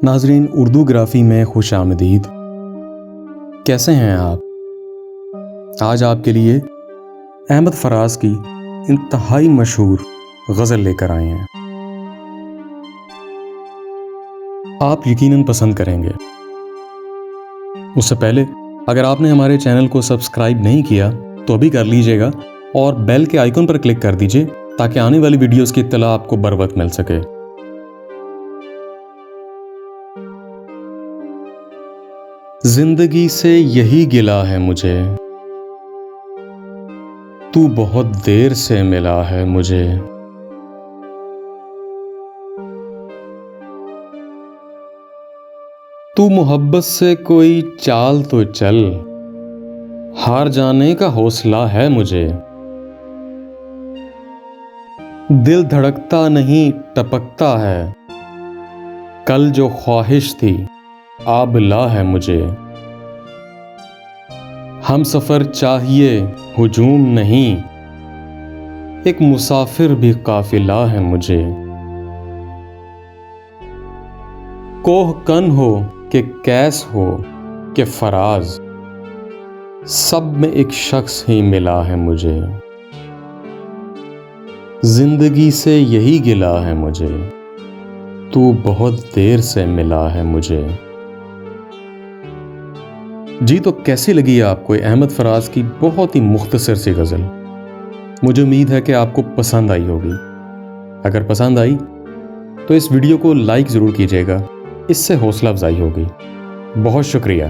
नाजरीन, उर्दू ग्राफी में खुश आमदीद। कैसे हैं आप? आज आपके लिए अहमद फराज की इंतहाई मशहूर गज़ल लेकर आए हैं। आप यकीनन पसंद करेंगे। उससे पहले अगर आपने हमारे चैनल को सब्सक्राइब नहीं किया तो अभी कर लीजिएगा और बेल के आइकन पर क्लिक कर दीजिए ताकि आने वाली वीडियोस की इत्तला आपको बर वक्त मिल सके। जिंदगी से यही गिला है मुझे, तू बहुत देर से मिला है मुझे। तू मोहब्बत से कोई चाल तो चल, हार जाने का हौसला है मुझे। दिल धड़कता नहीं टपकता है, कल जो ख्वाहिश थी आबला है मुझे। हम सफर चाहिए हुजूम नहीं, एक मुसाफिर भी काफिला है मुझे। कोह कन हो कि कैस हो कि फराज, सब में एक शख्स ही मिला है मुझे। जिंदगी से यही गिला है मुझे, तू बहुत देर से मिला है मुझे। जी, तो कैसी लगी आपको अहमद फराज की बहुत ही मुख्तसर सी गज़ल? मुझे उम्मीद है कि आपको पसंद आई होगी। अगर पसंद आई तो इस वीडियो को लाइक ज़रूर कीजिएगा, इससे हौसला अफजाई होगी। बहुत शुक्रिया।